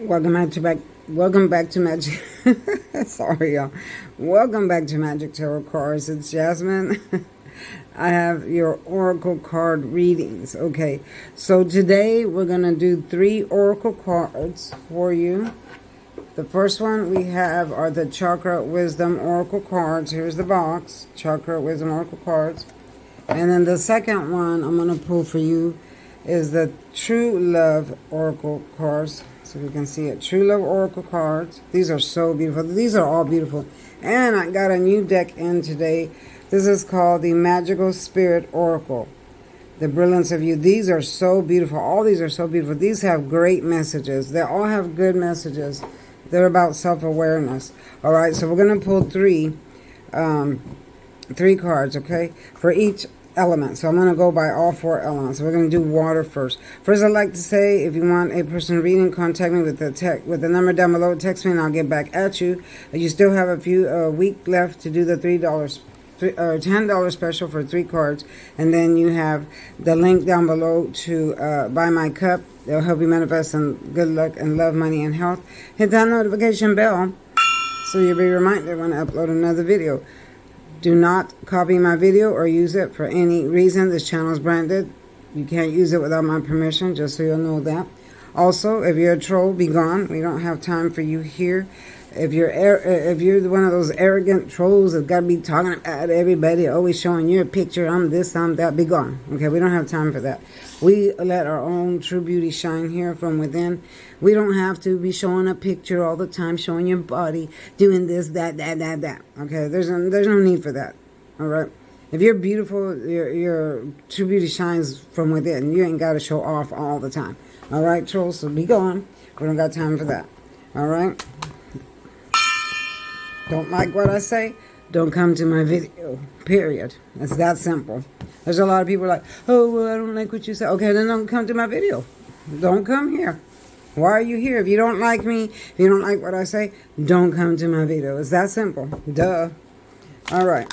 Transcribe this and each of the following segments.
Welcome back to Magic. Sorry, y'all. Welcome back to Magic Tarot Cards. It's Jasmine. I have your Oracle card readings. Okay, so today we're gonna do 3 Oracle cards for you. The first one we have are the Chakra Wisdom Oracle cards. Here's the box, Chakra Wisdom Oracle cards. And then the second one I'm gonna pull for you is the True Love Oracle cards. So you can see it. True Love Oracle cards. These are so beautiful. These are all beautiful. And I got a new deck in today. This is called the Magical Spirit Oracle. The Brilliance of You. These are so beautiful. All these are so beautiful. These have great messages. They all have good messages. They're about self-awareness. All right, so we're going to pull three cards, okay, for each element. So I'm going to go by all 4 elements. So we're going to do water first. First, I'd like to say, if you want a person reading, contact me with the number down below. Text me and I'll get back at you. You still have a few week left to do the $10 special for 3 cards. And then you have the link down below to buy my cup. It'll help you manifest some good luck and love, money, and health. Hit that notification bell so you'll be reminded when I upload another video. Do not copy my video or use it for any reason. This channel is branded. You can't use it without my permission, just so you'll know that. Also, if you're a troll, be gone. We don't have time for you here. If you're one of those arrogant trolls that got to be talking about everybody, always showing your picture, I'm this, I'm that, be gone. Okay, we don't have time for that. We let our own true beauty shine here from within. We don't have to be showing a picture all the time, showing your body, doing this, that. Okay, there's no need for that. All right. If you're beautiful, your true beauty shines from within. You ain't got to show off all the time. All right, trolls, so be gone. We don't got time for that. All right. Don't like what I say? Don't come to my video, period. It's that simple. There's a lot of people like, oh, well, I don't like what you say. Okay, then don't come to my video. Don't come here. Why are you here? If you don't like me, if you don't like what I say, don't come to my video. It's that simple. Duh. All right.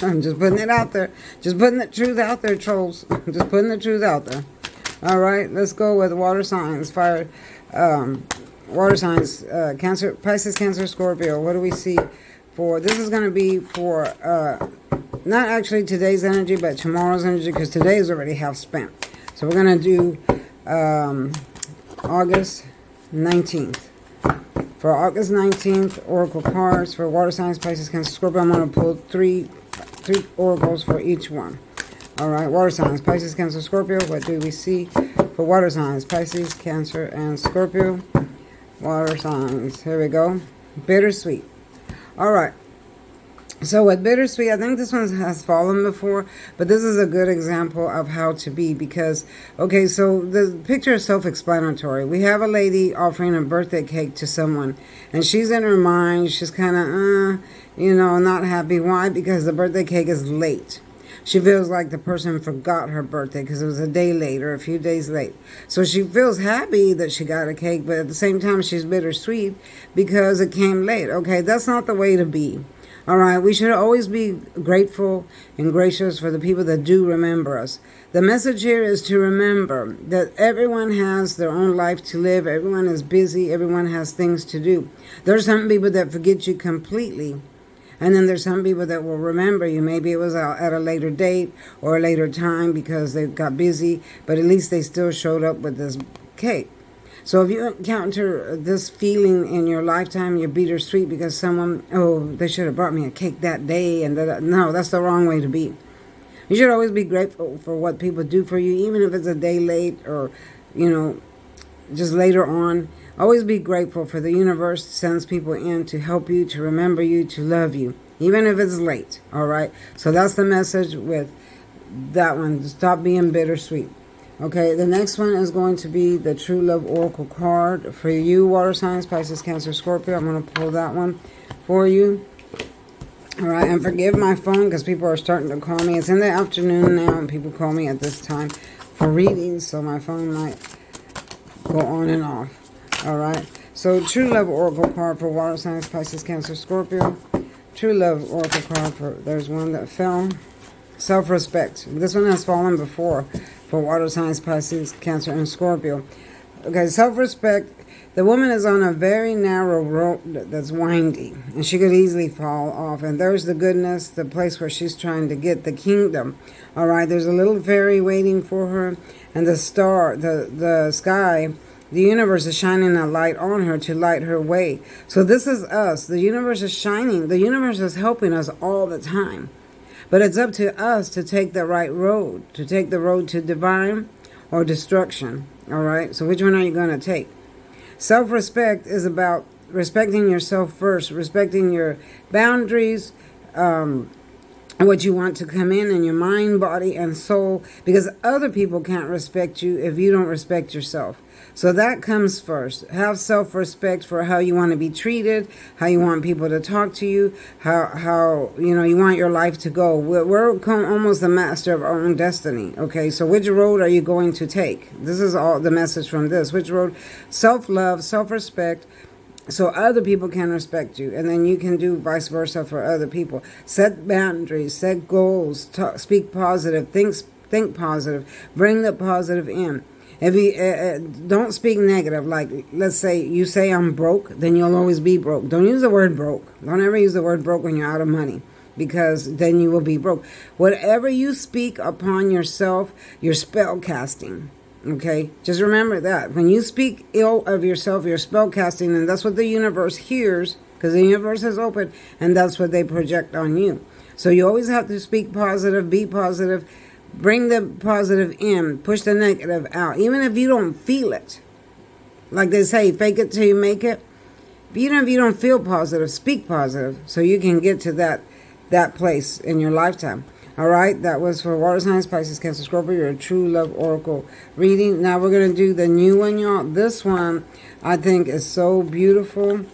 I'm just putting it out there. Just putting the truth out there, trolls. Just putting the truth out there. All right, let's go with water signs, fire, water signs, Cancer, Pisces, Cancer, Scorpio. What do we see for? This is going to be for not actually today's energy, but tomorrow's energy, because today is already half spent. So we're going to do August 19th. For August 19th, Oracle cards for water signs, Pisces, Cancer, Scorpio. I'm going to pull three oracles for each one. All right, water signs, Pisces, Cancer, Scorpio. What do we see for water signs, Pisces, Cancer, and Scorpio? Water signs. Here we go. Bittersweet. All right. So with bittersweet, I think this one has fallen before, but this is a good example of how to be, because, okay, so the picture is self-explanatory. We have a lady offering a birthday cake to someone, and she's in her mind, she's kind of, not happy. Why? Because the birthday cake is late. She feels like the person forgot her birthday because it was a day late or a few days late. So she feels happy that she got a cake, but at the same time, she's bittersweet because it came late. Okay, that's not the way to be. All right, we should always be grateful and gracious for the people that do remember us. The message here is to remember that everyone has their own life to live. Everyone is busy. Everyone has things to do. There's some people that forget you completely. And then there's some people that will remember you. Maybe it was at a later date or a later time because they got busy, but at least they still showed up with this cake. So if you encounter this feeling in your lifetime, you're bittersweet because someone, oh, they should have brought me a cake that day. And no, that's the wrong way to be. You should always be grateful for what people do for you, even if it's a day late or, just later on. Always be grateful for the universe sends people in to help you, to remember you, to love you, even if it's late, all right? So that's the message with that one. Stop being bittersweet. Okay, the next one is going to be the True Love Oracle card for you, water signs, Pisces, Cancer, Scorpio. I'm going to pull that one for you. All right, and forgive my phone because people are starting to call me. It's in the afternoon now, and people call me at this time for readings, so my phone might go on and off. All right, so True Love Oracle card for water signs, Pisces, Cancer, Scorpio. True Love Oracle card for, there's one that fell. Self-respect. This one has fallen before for water signs, Pisces, Cancer, and Scorpio. Okay, self-respect. The woman is on a very narrow road that's windy, and she could easily fall off. And there's the goodness, the place where she's trying to get, the kingdom. All right, there's a little fairy waiting for her, and the star, the sky, the universe is shining a light on her to light her way. So this is us. The universe is shining. The universe is helping us all the time. But it's up to us to take the right road, to take the road to divine or destruction. All right, so which one are you going to take? Self-respect is about respecting yourself first, respecting your boundaries, what you want to come in your mind, body, and soul, because other people can't respect you if you don't respect yourself. So that comes first. Have self-respect for how you want to be treated, how you want people to talk to you, how you want your life to go. We're almost the master of our own destiny. Okay, so which road are you going to take? This is all the message from this. Which road? Self-love, self-respect, so other people can respect you, and then you can do vice versa for other people. Set boundaries, set goals, speak positive, think positive, bring the positive in. If you don't speak negative, like let's say you say I'm broke, then you'll always be broke. Don't use the word broke. Don't ever use the word broke when you're out of money, because then you will be broke. Whatever you speak upon yourself, you're spell casting. Okay, just remember that. When you speak ill of yourself, you're spell casting, and that's what the universe hears, because the universe is open, and that's what they project on you. So you always have to speak positive, be positive, bring the positive in, push the negative out, even if you don't feel it. Like they say, fake it till you make it. Even if you don't feel positive, speak positive, so you can get to that place in your lifetime. All right, that was for Water Signs, Pisces, Cancer, Scorpio, your True Love Oracle reading. Now we're going to do the new one, y'all. This one I think is so beautiful.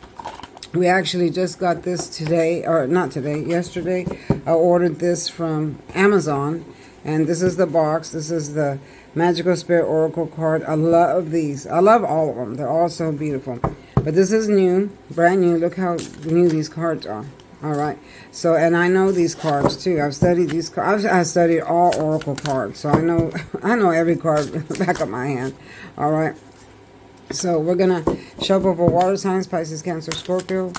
We actually just got this today, or not today, yesterday. I ordered this from Amazon, and this is the box. This is the Magical Spirit Oracle card. I love these. I love all of them. They're all so beautiful. But this is new, brand new. Look how new these cards are. All right. So, and I know these cards too. I've studied these cards. I've studied all Oracle cards. So I know every card back of my hand. All right. So we're going to shuffle for Water Signs, Pisces, Cancer, Scorpio.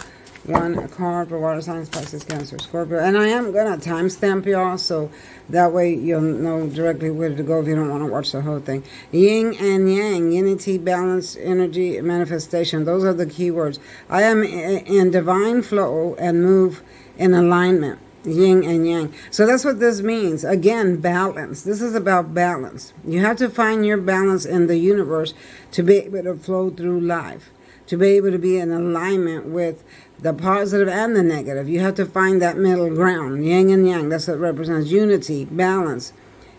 One card for Water Signs, Pisces, Cancer, Scorpio. And I am going to timestamp y'all, so that way you'll know directly where to go if you don't want to watch the whole thing. Yin and yang, unity, balance, energy, manifestation. Those are the key words. I am in divine flow and move in alignment. Yin and yang. So that's what this means. Again, balance. This is about balance. You have to find your balance in the universe to be able to flow through life, to be able to be in alignment with the positive and the negative. You have to find that middle ground, yin and yang. That's what represents unity, balance,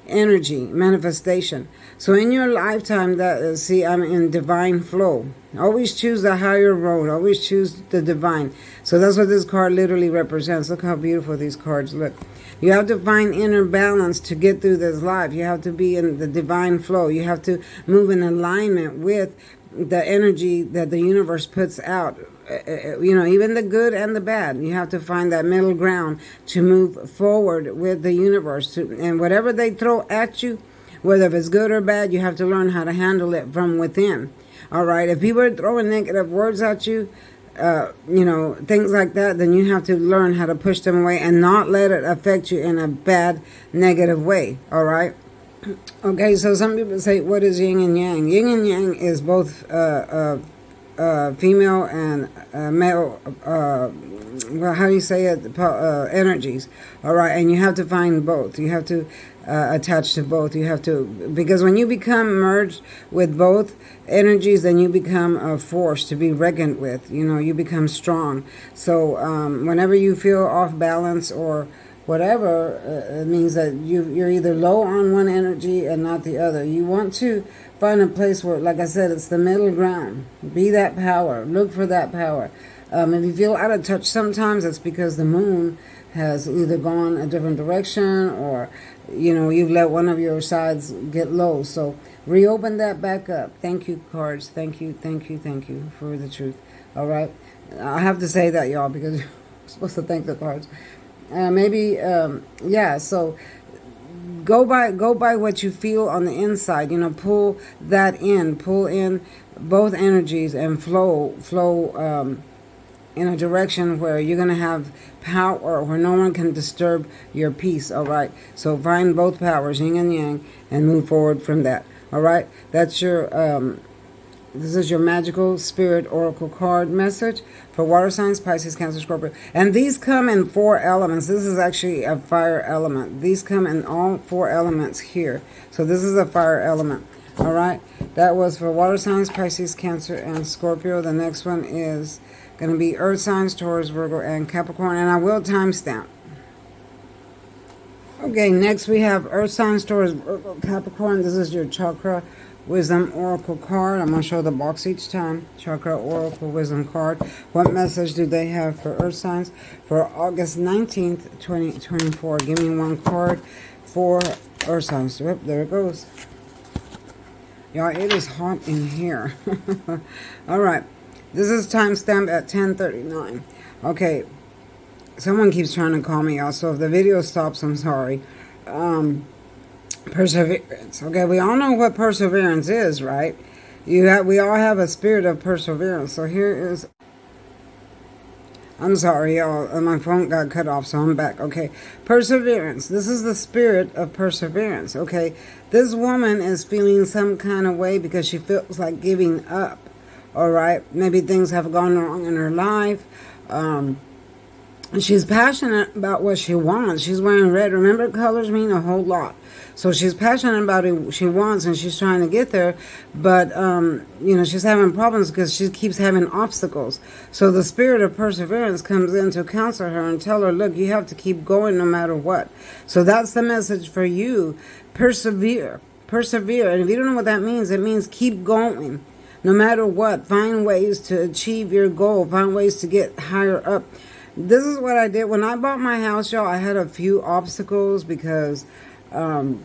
energy, manifestation. So in your lifetime, I'm in divine flow. Always choose the higher road. Always choose the divine. So that's what this card literally represents. Look how beautiful these cards look. You have to find inner balance to get through this life. You have to be in the divine flow. You have to move in alignment with the energy that the universe puts out. Even the good and the bad. You have to find that middle ground to move forward with the universe. And whatever they throw at you, whether it's good or bad, you have to learn how to handle it from within. All right? If people are throwing negative words at you, things like that, then you have to learn how to push them away and not let it affect you in a bad, negative way. All right? Okay, so some people say, what is yin and yang? Yin and yang is both female and male, how do you say it, energies. All right, and you have to find both. You have to attach to both. You have to, because when you become merged with both energies, then you become a force to be reckoned with. You become strong. So whenever you feel off balance or whatever, it means that you're either low on one energy and not the other. You want to find a place where, like I said, it's the middle ground. Be that power. Look for that power. If you feel out of touch sometimes, it's because the moon has either gone a different direction or, you've let one of your sides get low. So reopen that back up. Thank you, cards. Thank you for the truth. All right? I have to say that, y'all, because you're supposed to thank the cards. So go by what you feel on the inside. You know, pull in both energies and flow in a direction where you're going to have power, where no one can disturb your peace. All right, so find both powers, yin and yang, and move forward from that. All right, that's your this is your magical spirit oracle card message for water signs, Pisces, Cancer, Scorpio. And these come in 4 elements. This is actually a fire element. These come in all 4 elements here. So this is a fire element. All right. That was for water signs, Pisces, Cancer, and Scorpio. The next one is going to be earth signs, Taurus, Virgo, and Capricorn. And I will timestamp. Okay, next we have earth signs, Taurus, Virgo, Capricorn. This is your chakra wisdom oracle card. I'm going to show the box each time. Chakra oracle wisdom card. What message do they have for earth signs for August 19th, 2024? Give me one card for earth signs. Yep, there it goes. Y'all, it is hot in here. All right. This is timestamp at 10:39. Okay. Someone keeps trying to call me out, so if the video stops, I'm sorry. Perseverance. Okay, we all know what perseverance is, right? We all have a spirit of perseverance. So here is... I'm sorry, y'all. My phone got cut off, so I'm back. Okay, perseverance. This is the spirit of perseverance, okay? This woman is feeling some kind of way because she feels like giving up, all right? Maybe things have gone wrong in her life. She's passionate about what she wants. She's wearing red. Remember, colors mean a whole lot. So she's passionate about it. She wants, and she's trying to get there. But, you know, she's having problems because she keeps having obstacles. So the spirit of perseverance comes in to counsel her and tell her, look, you have to keep going no matter what. So that's the message for you. Persevere. Persevere. And if you don't know what that means, it means keep going. No matter what. Find ways to achieve your goal. Find ways to get higher up. This is what I did. When I bought my house, y'all, I had a few obstacles because the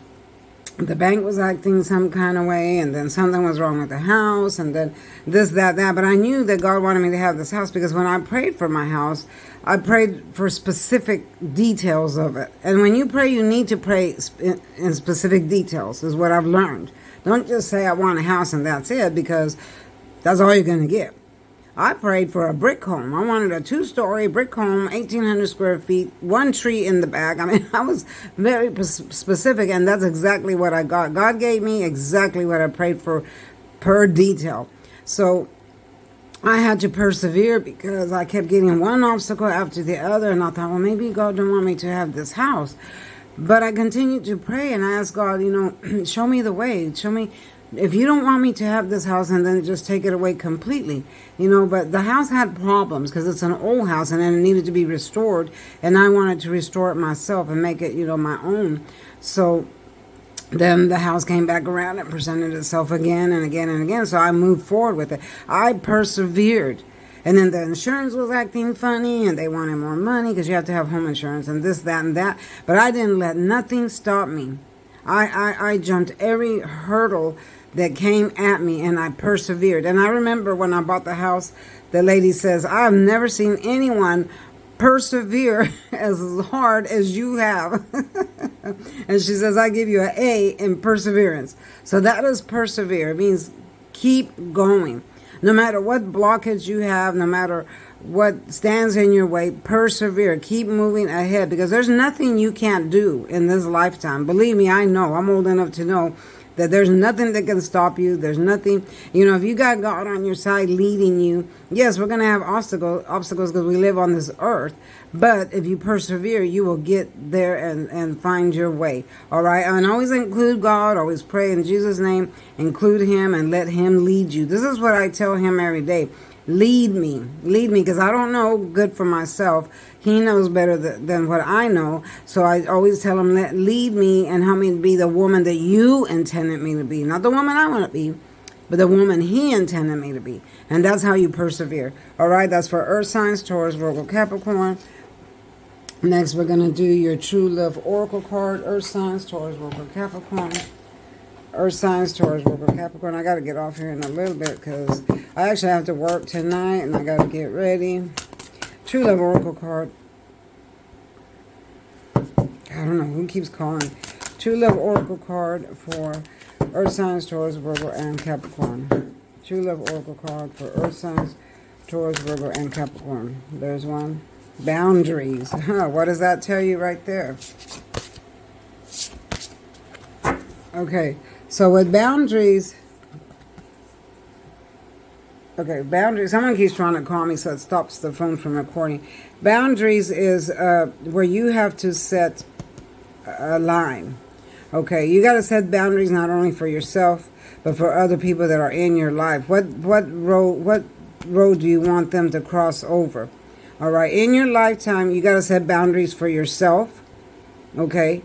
bank was acting some kind of way, and then something was wrong with the house, and then this, that. But I knew that God wanted me to have this house because when I prayed for my house, I prayed for specific details of it. And when you pray, you need to pray in specific details, is what I've learned. Don't just say, I want a house and that's it, because that's all you're going to get. I prayed for a brick home. I wanted a 2-story brick home, 1,800 square feet, 1 tree in the back. I mean, I was very specific, and that's exactly what I got. God gave me exactly what I prayed for per detail. So I had to persevere because I kept getting one obstacle after the other, and I thought, well, maybe God don't want me to have this house. But I continued to pray, and I asked God, you know, show me the way. Show me. If you don't want me to have this house, and then just take it away completely, you know. But the house had problems because it's an old house and it needed to be restored. And I wanted to restore it myself and make it, you know, my own. So then the house came back around and presented itself again and again and again. So I moved forward with it. I persevered. And then the insurance was acting funny, and they wanted more money because you have to have home insurance and this, that, and that. But I didn't let nothing stop me. I jumped every hurdle that came at me, and I persevered. And I remember when I bought the house, the lady says, I've never seen anyone persevere as hard as you have. And she says, I give you an A in perseverance. So that is persevere. It means keep going. No matter what blockage you have, no matter what stands in your way, persevere. Keep moving ahead, because there's nothing you can't do in this lifetime. Believe me, I know. I'm old enough to know that there's nothing that can stop you. There's nothing, you know, if you got God on your side leading you, yes, we're going to have obstacles because we live on this earth. But if you persevere, you will get there and find your way. All right. And always include God. Always pray in Jesus' name. Include him and let him lead you. This is what I tell him every day. Lead me, because I don't know good for myself. He knows better than what I know. So I always tell him, lead me and help me to be the woman that you intended me to be. Not the woman I want to be, but the woman he intended me to be. And that's how you persevere. All right, that's for earth signs, Taurus, Virgo, Capricorn. Next, we're going to do your true love oracle card. Earth signs, Taurus, Virgo, Capricorn. Earth signs, Taurus, Virgo, Capricorn. I got to get off here in a little bit because I actually have to work tonight and I got to get ready. True love oracle card. I don't know who keeps calling. True Love Oracle card for Earth signs, Taurus, Virgo, and Capricorn. True Love Oracle card for Earth signs, Taurus, Virgo, and Capricorn. There's one. Boundaries. What does that tell you right there? Okay, so with boundaries... Okay, boundaries. Someone keeps trying to call me, so it stops the phone from recording. Boundaries is where you have to set a line. Okay, you got to set boundaries not only for yourself, but for other people that are in your life. What road do you want them to cross over? All right, in your lifetime, you got to set boundaries for yourself. Okay.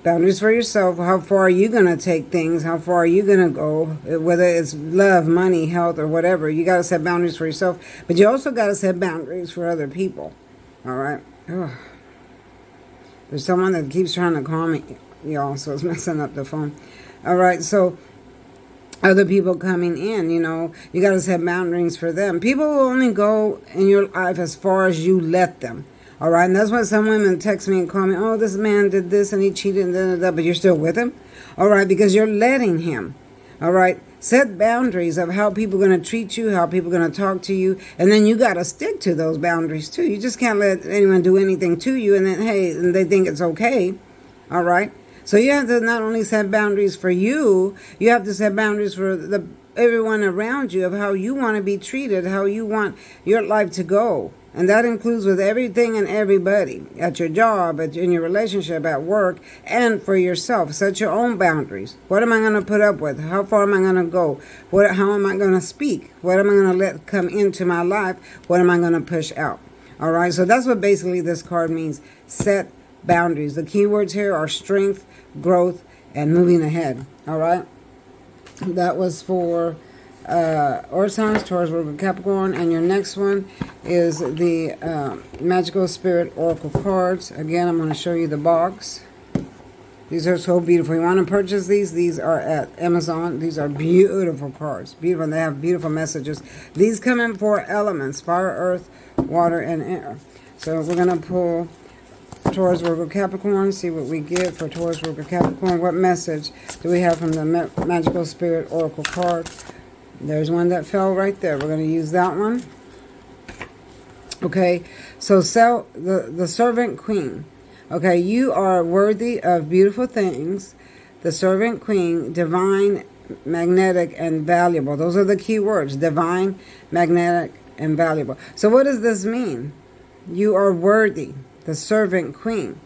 Boundaries for yourself. How far are you going to take things? How far are you going to go? Whether it's love, money, health, or whatever. You got to set boundaries for yourself. But you also got to set boundaries for other people. All right? Ugh. There's someone that keeps trying to call me, y'all, so it's messing up the phone. All right, so other people coming in, you got to set boundaries for them. People will only go in your life as far as you let them. All right, and that's why some women text me and call me, oh, this man did this and he cheated and da, da, da, but you're still with him. All right, because you're letting him. All right, set boundaries of how people are going to treat you, how people are going to talk to you, and then you got to stick to those boundaries too. You just can't let anyone do anything to you and then, hey, and they think it's okay. All right, so you have to not only set boundaries for you, you have to set boundaries for everyone around you of how you want to be treated, how you want your life to go. And that includes with everything and everybody, at your job, in your relationship, at work, and for yourself. Set your own boundaries. What am I going to put up with? How far am I going to go? How am I going to speak? What am I going to let come into my life? What am I going to push out? All right, so that's what basically this card means. Set boundaries. The keywords here are strength, growth, and moving ahead. All right, that was for Earth signs, Taurus, Virgo, Capricorn, and your next one is the Magical Spirit Oracle cards. Again, I'm going to show you the box. These are so beautiful. You want to purchase these? These are at Amazon. These are beautiful cards. Beautiful. They have beautiful messages. These come in 4 elements: fire, earth, water, and air. So we're going to pull Taurus, Virgo, Capricorn, see what we get for Taurus, Virgo, Capricorn. What message do we have from the Magical Spirit Oracle card? There's one that fell right there. We're going to use that one. Okay, so the servant queen. Okay, you are worthy of beautiful things. The servant queen, divine, magnetic, and valuable. Those are the key words: divine, magnetic, and valuable. So what does this mean? You are worthy. The servant queen.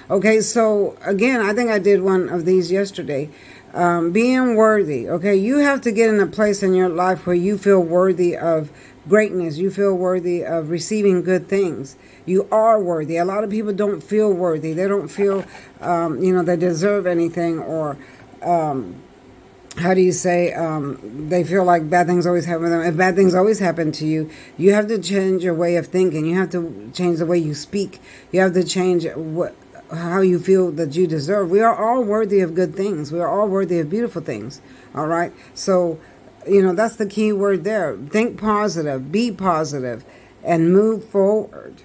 Okay, so again, I think I did one of these yesterday. Being worthy. Okay, you have to get in a place in your life where you feel worthy of greatness. You feel worthy of receiving good things. You are worthy. A lot of people don't feel worthy. They don't feel, they deserve anything, or how do you say, they feel like bad things always happen to them. If bad things always happen to you, you have to change your way of thinking. You have to change the way you speak. You have to change how you feel that you deserve. We are all worthy of good things. We are all worthy of beautiful things. All right. So, that's the key word there. Think positive, be positive, and move forward.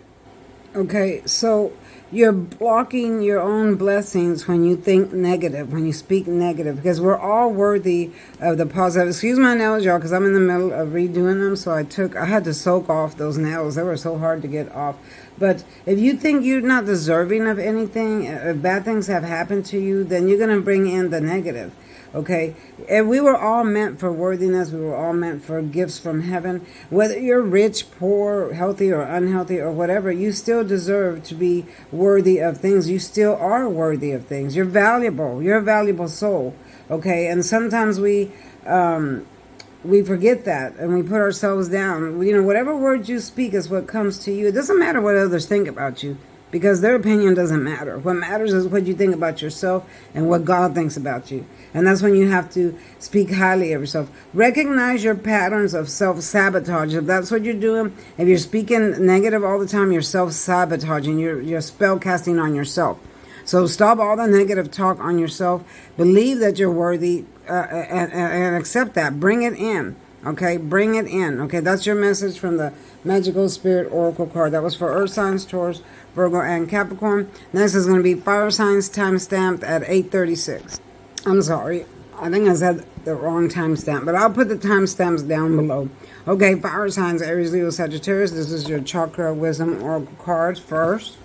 Okay. So you're blocking your own blessings when you think negative, when you speak negative, because we're all worthy of the positive. Excuse my nails, y'all, because I'm in the middle of redoing them. So I had to soak off those nails. They were so hard to get off. But if you think you're not deserving of anything, if bad things have happened to you, then you're going to bring in the negative. Okay, and we were all meant for worthiness. We were all meant for gifts from heaven. Whether you're rich, poor, healthy, or unhealthy, or whatever, you still deserve to be worthy of things. You still are worthy of things. You're valuable. You're a valuable soul. Okay, and sometimes we forget that, and we put ourselves down. Whatever words you speak is what comes to you. It doesn't matter what others think about you, because their opinion doesn't matter. What matters is what you think about yourself and what God thinks about you. And that's when you have to speak highly of yourself. Recognize your patterns of self-sabotage. If that's what you're doing, if you're speaking negative all the time, you're self-sabotaging. You're spell casting on yourself. So stop all the negative talk on yourself. Believe that you're worthy and accept that. Bring it in. Okay, bring it in. Okay, that's your message from the Magical Spirit Oracle card. That was for Earth signs, Taurus, Virgo, and Capricorn. Next is going to be fire signs, time stamped at 8:36. I'm sorry. I think I said the wrong timestamp, but I'll put the timestamps down below. Okay, fire signs, Aries, Leo, Sagittarius. This is your Chakra Wisdom Oracle cards first.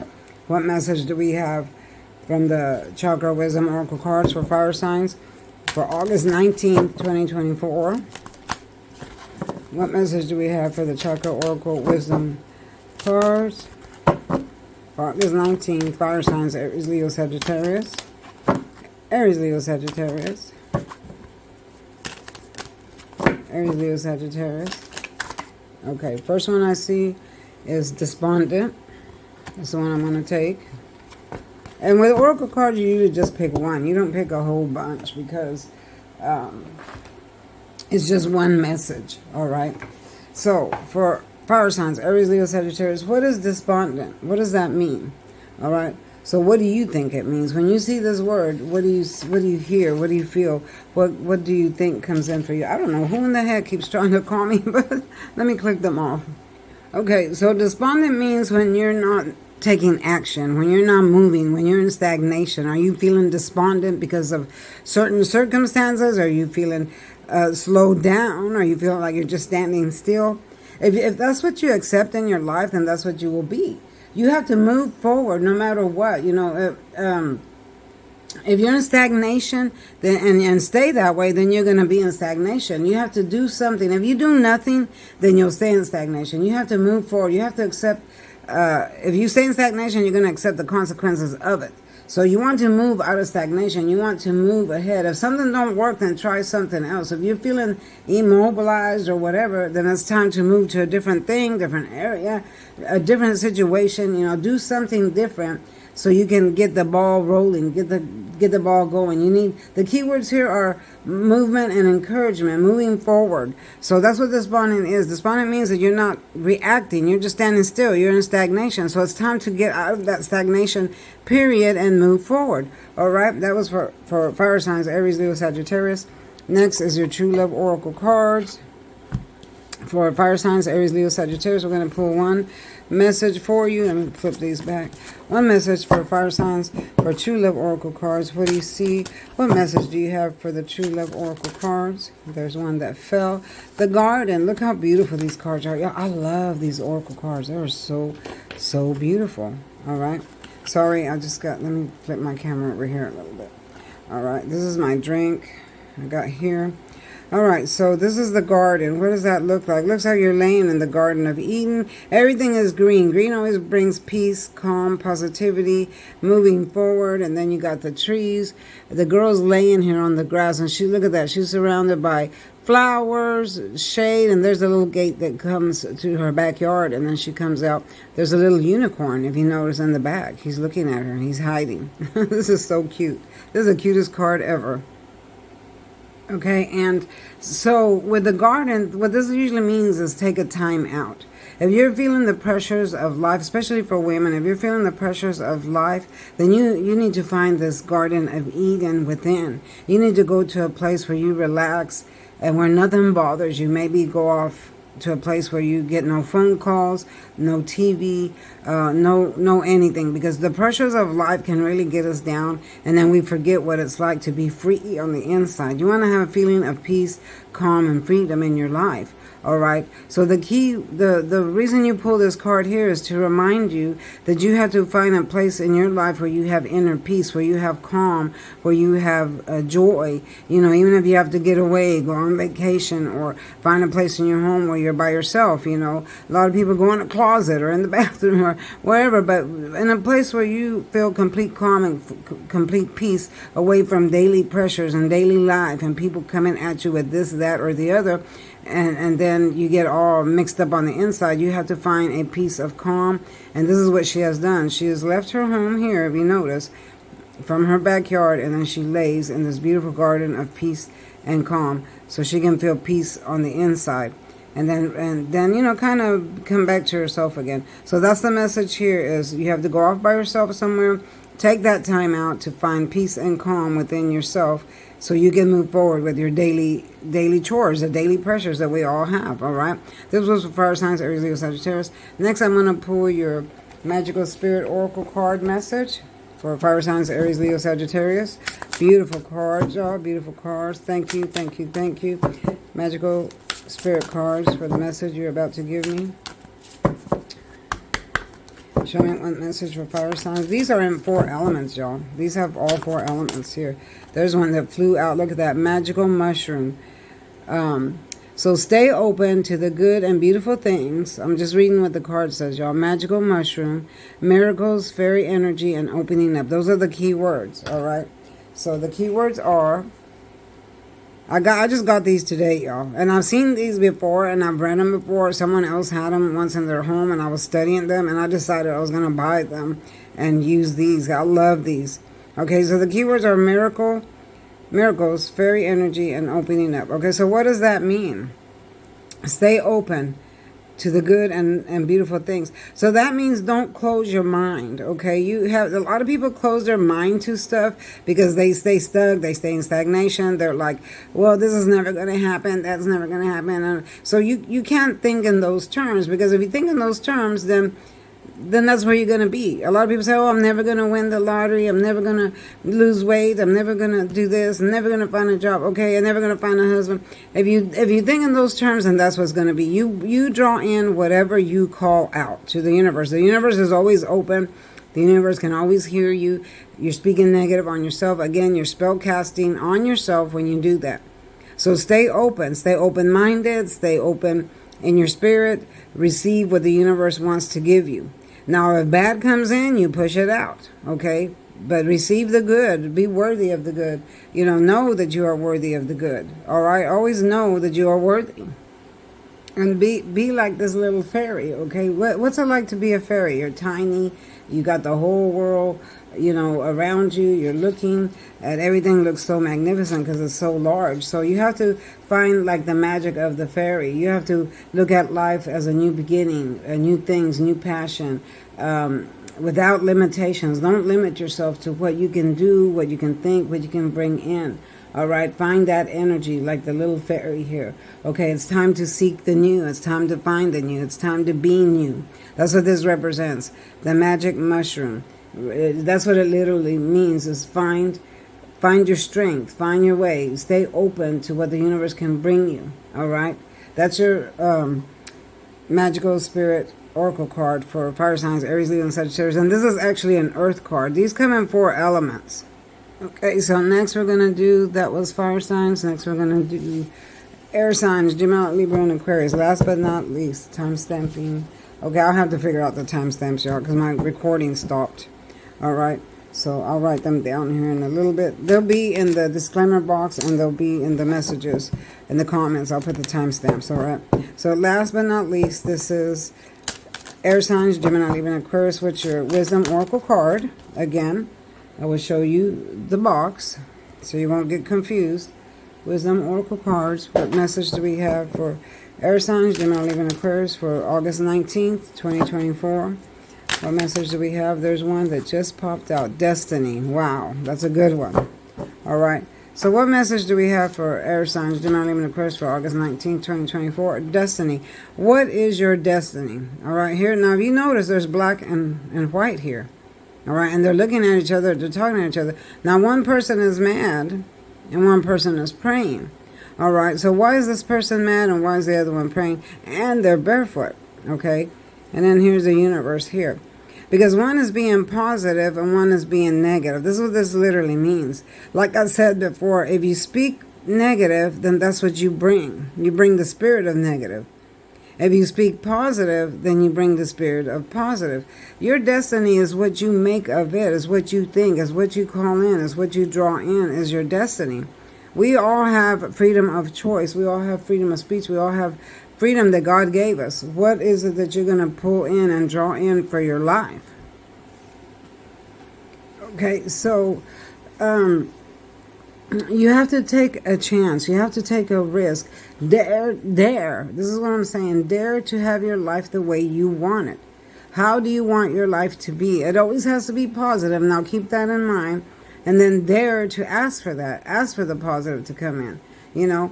What message do we have from the Chakra Wisdom Oracle cards for fire signs for August 19th, 2024? What message do we have for the Chakra Oracle Wisdom cards for August 19th, fire signs, Aries, Leo, Sagittarius? Aries, Leo, Sagittarius. Aries, Leo, Sagittarius. Okay, first one I see is despondent. That's the one I'm going to take. And with Oracle cards, you usually just pick one. You don't pick a whole bunch because it's just one message, all right? So, for fire signs, Aries, Leo, Sagittarius, what is despondent? What does that mean? All right? So, what do you think it means? When you see this word, what do you hear? What do you feel? What do you think comes in for you? I don't know. Who in the heck keeps trying to call me? But let me click them off. Okay, so despondent means when you're not taking action, when you're not moving, when you're in stagnation. Are you feeling despondent because of certain circumstances? Are you feeling slowed down? Are you feeling like you're just standing still? If that's what you accept in your life, then that's what you will be. You have to move forward no matter what. You know, if you're in stagnation then and stay that way, then you're going to be in stagnation. You have to do something. If you do nothing, then you'll stay in stagnation. You have to move forward. You have to accept. If you stay in stagnation, you're going to accept the consequences of it. So you want to move out of stagnation. You want to move ahead. If something don't work, then try something else. If you're feeling immobilized or whatever, then it's time to move to a different thing, different area, a different situation. You know, do something different so you can get the ball rolling, get the ball going. You need, the keywords here are movement and encouragement, moving forward. So that's what despondent is. Despondent means that you're not reacting. You're just standing still. You're in stagnation. So it's time to get out of that stagnation, period, and move forward. All right? That was for fire signs, Aries, Leo, Sagittarius. Next is your True Love Oracle cards. For fire signs, Aries, Leo, Sagittarius, we're going to pull one message for you. Let me flip these back. One message for fire signs for True Love Oracle cards. What do you see? What message do you have for the True Love Oracle cards? There's one that fell. The Garden. Look how beautiful these cards are. Yeah, I love these Oracle cards. They are so beautiful. All right. Sorry, let me flip my camera over here a little bit. All right. This is my drink I got here. All right, so this is the garden. What does that look like? Looks like you're laying in the Garden of Eden. Everything is green. Green always brings peace, calm, positivity, moving forward. And then you got the trees. The girl's laying here on the grass, and look at that. She's surrounded by flowers, shade, and there's a little gate that comes to her backyard, and then she comes out. There's a little unicorn, if you notice, in the back. He's looking at her. He's hiding. This is so cute. This is the cutest card ever. Okay, and so with the garden, what this usually means is take a time out. If you're feeling the pressures of life, especially for women, if you're feeling the pressures of life, then you need to find this Garden of Eden within. You need to go to a place where you relax and where nothing bothers you. Maybe go off to a place where you get no phone calls, no TV, no anything, because the pressures of life can really get us down, and then we forget what it's like to be free on the inside. You want to have a feeling of peace, calm, and freedom in your life. All right. So the reason you pull this card here is to remind you that you have to find a place in your life where you have inner peace, where you have calm, where you have joy. You know, even if you have to get away, go on vacation, or find a place in your home where you're by yourself. You know, a lot of people go in a closet or in the bathroom or wherever, but in a place where you feel complete calm and complete peace, away from daily pressures and daily life and people coming at you with this, that, or the other. And then you get all mixed up on the inside. You have to find a piece of calm. And this is what she has done. She has left her home here, if you notice, from her backyard. And then she lays in this beautiful garden of peace and calm. So she can feel peace on the inside. And then you know, kind of come back to herself again. So that's the message here, is you have to go off by yourself somewhere Take that time out to find peace and calm within yourself so you can move forward with your daily chores, the daily pressures that we all have, all right? This was for fire signs, Aries, Leo, Sagittarius. Next, I'm going to pull your Magical Spirit Oracle card message for fire signs, Aries, Leo, Sagittarius. Beautiful cards, y'all. Beautiful cards. Thank you, thank you, thank you. Magical Spirit cards for the message you're about to give me. Show me one message for fire signs. These are in 4 elements, y'all. These have all 4 elements here. There's one that flew out. Look at that. Magical mushroom. So stay open to the good and beautiful things. I'm just reading what the card says, y'all. Magical mushroom, miracles, fairy energy, and opening up. Those are the key words, all right? So the key words are... I just got these today, y'all. And I've seen these before, and I've read them before. Someone else had them once in their home, and I was studying them, and I decided I was going to buy them and use these. I love these. Okay, so the keywords are miracles, fairy energy, and opening up. Okay, so what does that mean? Stay open to the good and beautiful things. So that means don't close your mind, okay? You have a lot of people close their mind to stuff because they stay stuck, they stay in stagnation. They're like, well, this is never going to happen, that's never going to happen. And so you can't think in those terms, because if you think in those terms, then that's where you're going to be. A lot of people say, oh, I'm never going to win the lottery, I'm never going to lose weight, I'm never going to do this, I'm never going to find a job, okay, I'm never going to find a husband. If you think in those terms, then that's what's going to be. You draw in whatever you call out to the universe. The universe is always open. The universe can always hear you. You're speaking negative on yourself. Again, you're spell casting on yourself when you do that. So stay open. Stay open-minded. Stay open in your spirit. Receive what the universe wants to give you. Now, if bad comes in, you push it out, okay? But receive the good. Be worthy of the good. Know that you are worthy of the good, all right? Always know that you are worthy. And be like this little fairy, okay? What's it like to be a fairy? You're tiny. You got the whole world, around you. You're looking at everything looks so magnificent because it's so large. So you have to find like the magic of the fairy. You have to look at life as a new beginning, new things, new passion, without limitations. Don't limit yourself to what you can do, what you can think, what you can bring in. All right, find that energy like the little fairy here. Okay, it's time to seek the new. It's time to find the new. It's time to be new. That's what this represents. The magic mushroom. That's what it literally means, is find your strength, find your way. Stay open to what the universe can bring you. All right, that's your Magical Spirit Oracle card for fire signs, Aries, Leo, and Sagittarius. And this is actually an earth card. These come in 4 elements. Okay, so next we're going to do, that was fire signs. Next we're going to do air signs, Gemini, Libra, and Aquarius. Last but not least, time stamping. Okay, I'll have to figure out the timestamps, y'all, because my recording stopped. All right, so I'll write them down here in a little bit. They'll be in the disclaimer box, and they'll be in the messages, in the comments. I'll put the timestamps, all right? So last but not least, this is air signs, Gemini, Libra, and Aquarius, with your Wisdom Oracle card. Again, I will show you the box so you won't get confused. Wisdom Oracle cards. What message do we have for air signs, Gemini, Libra, and Aquarius for August 19th, 2024? What message do we have? There's one that just popped out. Destiny. Wow, that's a good one. All right. So what message do we have for air signs, Gemini, Libra, and Aquarius for August 19th, 2024? Destiny. What is your destiny? All right, here. Now, if you notice, there's black and white here. All right, and they're looking at each other, they're talking to each other. Now, one person is mad and one person is praying. All right, so why is this person mad and why is the other one praying? And they're barefoot, okay? And then here's the universe here. Because one is being positive and one is being negative. This is what this literally means. Like I said before, if you speak negative, then that's what you bring. You bring the spirit of negative. If you speak positive, then you bring the spirit of positive. Your destiny is what you make of it, is what you think, is what you call in, is what you draw in, is your destiny. We all have freedom of choice. We all have freedom of speech. We all have freedom that God gave us. What is it that you're going to pull in and draw in for your life? Okay, so you have to take a chance. You have to take a risk. Dare. This is what I'm saying. Dare to have your life the way you want it. How do you want your life to be? It always has to be positive. Now keep that in mind. And then dare to ask for that. Ask for the positive to come in. You know,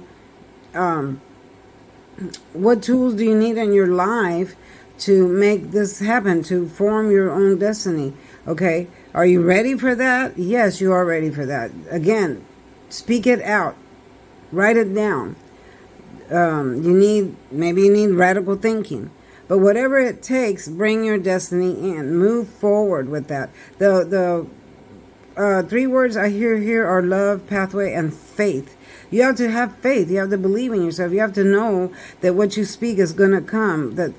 what tools do you need in your life to make this happen, to form your own destiny? Okay, are you ready for that? Yes, you are ready for that. Again, speak it out. Write it down. Maybe you need radical thinking. But whatever it takes, bring your destiny in. Move forward with that. The 3 words I hear here are love, pathway, and faith. You have to have faith. You have to believe in yourself. You have to know that what you speak is going to come. That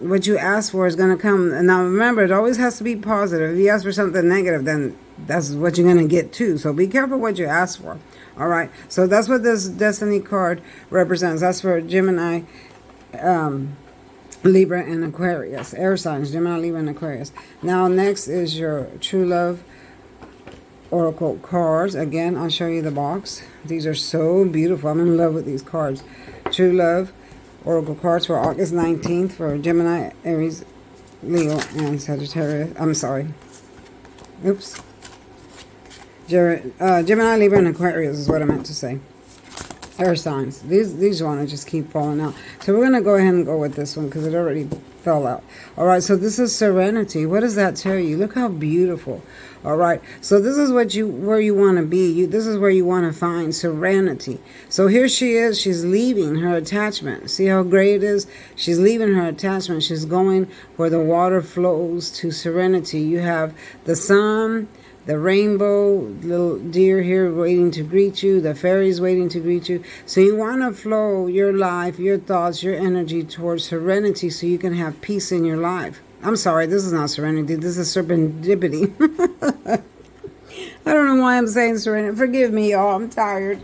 what you ask for is going to come. And now remember, it always has to be positive. If you ask for something negative, then that's what you're going to get too. So be careful what you ask for. All right. So that's what this destiny card represents. That's for Gemini, Libra, and Aquarius. Air signs, Gemini, Libra, and Aquarius. Now next is your true love oracle cards. Again, I'll show you the box. These are so beautiful. I'm in love with these cards. True love oracle cards for August 19th for Gemini, Aries, Leo, and Sagittarius. I'm sorry. Oops. Gemini, Libra, and Aquarius is what I meant to say. Air signs. These want to just keep falling out. So we're going to go ahead and go with this one because it already fell out. All right, so this is serenity. What does that tell you? Look how beautiful. All right, so this is where you want to be. This is where you want to find serenity. So here she is. She's leaving her attachment. See how great it is? She's leaving her attachment. She's going where the water flows to serenity. You have the sun, the rainbow, little deer here waiting to greet you. The fairies waiting to greet you. So you want to flow your life, your thoughts, your energy towards serenity so you can have peace in your life. I'm sorry, this is not serenity. This is serendipity. I don't know why I'm saying serenity. Forgive me, y'all. I'm tired.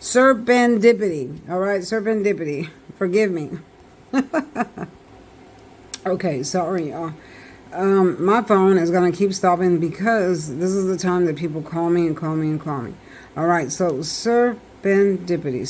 Serendipity. All right, serendipity. Forgive me. Okay, sorry, y'all. My phone is going to keep stopping because this is the time that people call me and call me and call me. All right, so serendipity.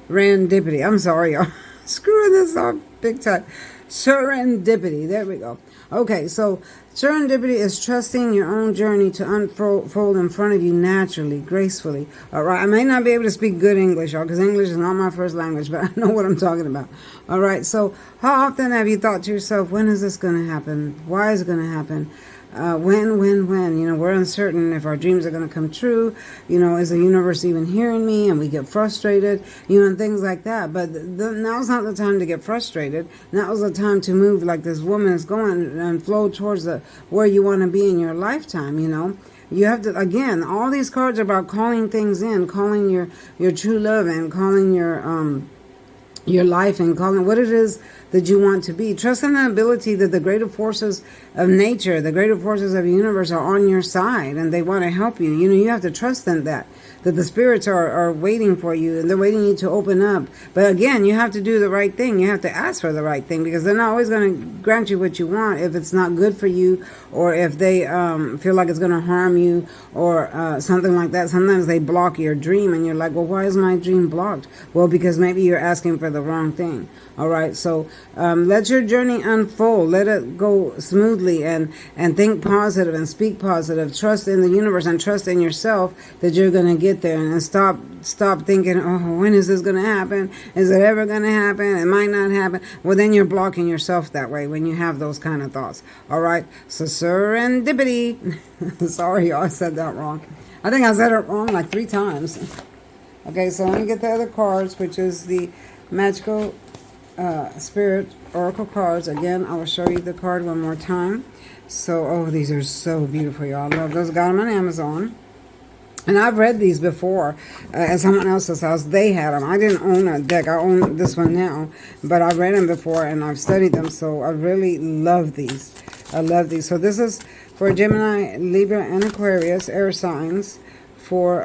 Serendipity. I'm sorry, y'all. Screwing this up big time. Serendipity. There we go. Okay, so serendipity is trusting your own journey to unfold in front of you naturally, gracefully. All right, I may not be able to speak good English, y'all, because English is not my first language, but I know what I'm talking about. All right, so how often have you thought to yourself, when is this going to happen? Why is it going to happen? When? You know, we're uncertain if our dreams are going to come true. You know, is the universe even hearing me? And we get frustrated, you know, and things like that. But now's not the time to get frustrated. Now's the time to move like this woman is going and flow towards where you want to be in your lifetime, you know. You have to, again, all these cards are about calling things in, calling your true love and calling your life and calling what it is that you want to be. Trust in the ability that the greater forces of nature, the greater forces of the universe are on your side and they want to help you. You know, you have to trust in that the spirits are waiting for you and they're waiting you to open up. But again, you have to do the right thing. You have to ask for the right thing because they're not always going to grant you what you want if it's not good for you or if they feel like it's going to harm you or something like that. Sometimes they block your dream and you're like, well, why is my dream blocked? Well, because maybe you're asking for the wrong thing. All right, so let your journey unfold. Let it go smoothly and think positive and speak positive. Trust in the universe and trust in yourself that you're going to get there. And stop thinking, oh, when is this going to happen? Is it ever going to happen? It might not happen. Well, then you're blocking yourself that way when you have those kind of thoughts. All right, so serendipity. Sorry, y'all, I said that wrong. I think I said it wrong like 3 times. Okay, so let me get the other cards, which is the magical spirit oracle cards. Again, I will show you the card one more time. So, oh, these are so beautiful, y'all. I love those. Got them on Amazon. And I've read these before at someone else's house. They had them. I didn't own a deck. I own this one now. But I've read them before and I've studied them. So I really love these. I love these. So this is for Gemini, Libra, and Aquarius, air signs. For,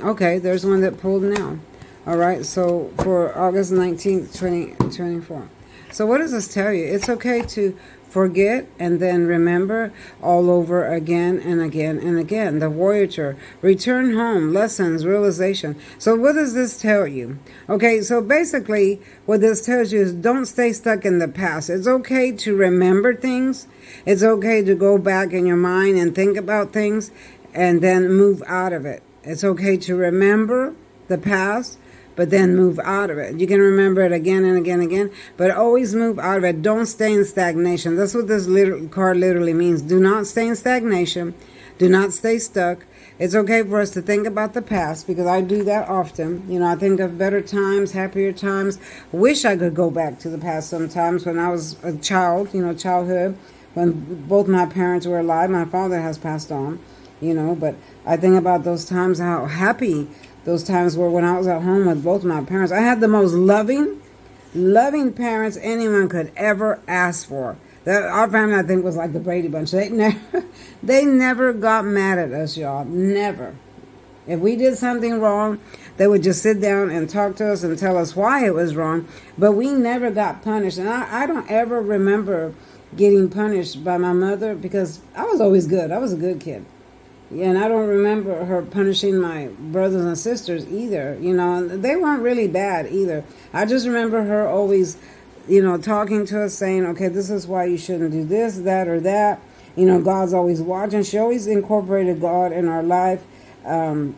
okay, there's one that pulled now. All right, so for August 19th, 2024. So what does this tell you? It's okay to forget and then remember all over again and again and again. The Voyager, return home, lessons, realization. So what does this tell you? Okay, so basically what this tells you is don't stay stuck in the past. It's okay to remember things. It's okay to go back in your mind and think about things and then move out of it. It's okay to remember the past, but then move out of it. You can remember it again and again and again, but always move out of it. Don't stay in stagnation. That's what this card literally means. Do not stay in stagnation. Do not stay stuck. It's okay for us to think about the past, because I do that often. You know, I think of better times, happier times. Wish I could go back to the past sometimes when I was a child, you know, childhood, when both my parents were alive. My father has passed on, you know, but I think about those times, how happy those times were when I was at home with both my parents. I had the most loving parents anyone could ever ask for. Our family, I think, was like the Brady Bunch. They never got mad at us, y'all. Never. If we did something wrong, they would just sit down and talk to us and tell us why it was wrong. But we never got punished. And I don't ever remember getting punished by my mother, because I was always good. I was a good kid. Yeah, and I don't remember her punishing my brothers and sisters either. You know, they weren't really bad either. I just remember her always, you know, talking to us, saying, okay, this is why you shouldn't do this, that, or that. You know, God's always watching. She always incorporated God in our life. That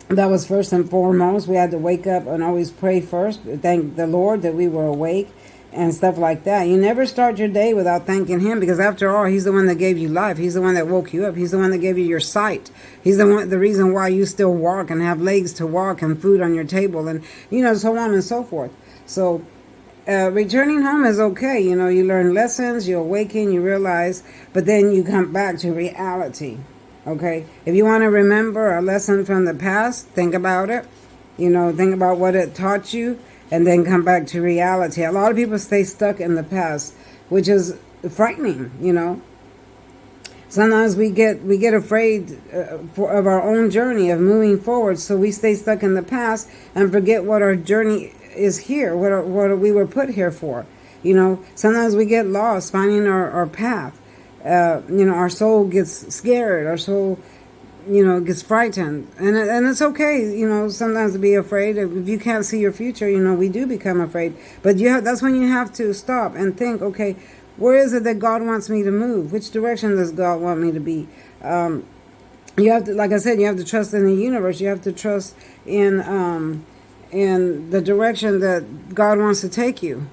was first and foremost. We had to wake up and always pray first. Thank the Lord that we were awake and stuff like that. You never start your day without thanking Him, because after all, He's the one that gave you life. He's the one that woke you up. He's the one that gave you your sight. He's the reason why you still walk and have legs to walk and food on your table, and, you know, so on and so forth. So returning home is okay. You know, you learn lessons, you awaken, you realize, but then you come back to reality. Okay? If you want to remember a lesson from the past, think about it. You know, think about what it taught you, and then come back to reality. A lot of people stay stuck in the past, which is frightening, you know. Sometimes we get afraid of our own journey of moving forward, so we stay stuck in the past and forget what our journey is here, what we were put here for. You know, sometimes we get lost finding our path. You know, our soul gets scared, our soul, you know, gets frightened, and it's okay, you know, sometimes to be afraid. If you can't see your future, you know, we do become afraid, but that's when you have to stop and think, okay, where is it that God wants me to move? Which direction does God want me to be? You have to, like I said, you have to trust in the universe. You have to trust in the direction that God wants to take you.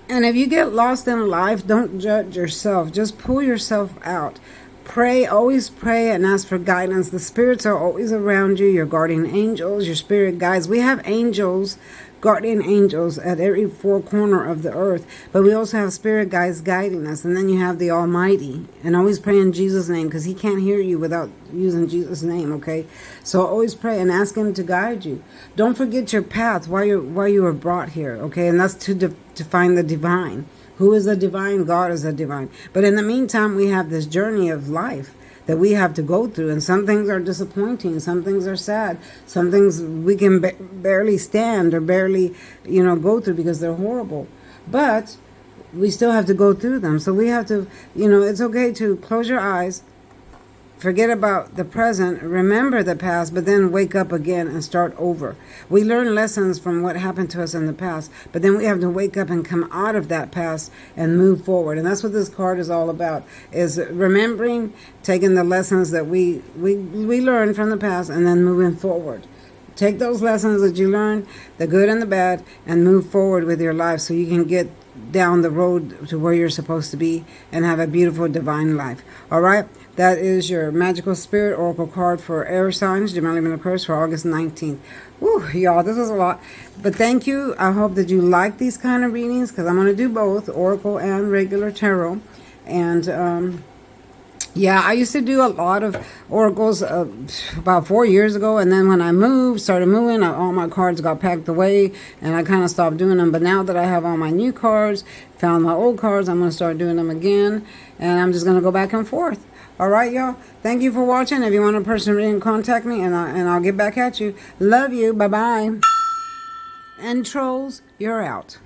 And if you get lost in life, don't judge yourself. Just pull yourself out. Pray, always pray and ask for guidance. The spirits are always around you, your guardian angels, your spirit guides. We have angels, guardian angels at every four corner of the earth, but we also have spirit guides guiding us. And then you have the Almighty. And always pray in Jesus' name, because He can't hear you without using Jesus' name, okay? So always pray and ask Him to guide you. Don't forget your path, why you were brought here, okay? And that's to find the divine. Who is the divine? God is the divine. But in the meantime, we have this journey of life that we have to go through. And some things are disappointing. Some things are sad. Some things we can barely stand or barely, you know, go through because they're horrible. But we still have to go through them. So we have to, you know, it's okay to close your eyes, forget about the present, remember the past, but then wake up again and start over. We learn lessons from what happened to us in the past, but then we have to wake up and come out of that past and move forward. And that's what this card is all about, is remembering, taking the lessons that we learned from the past, and then moving forward. Take those lessons that you learned, the good and the bad, and move forward with your life so you can get down the road to where you're supposed to be and have a beautiful divine life. All right? That is your Magical Spirit Oracle card for air signs, divinely been cursed, for August 19th. Woo, y'all, this was a lot. But thank you. I hope that you like these kind of readings, because I'm going to do both, Oracle and regular tarot. And, yeah, I used to do a lot of oracles about 4 years ago, and then when I started moving, all my cards got packed away, and I kind of stopped doing them. But now that I have all my new cards, found my old cards, I'm going to start doing them again, and I'm just going to go back and forth. All right, y'all. Thank you for watching. If you want a personal reading, contact me, and I'll get back at you. Love you. Bye-bye. And trolls, you're out.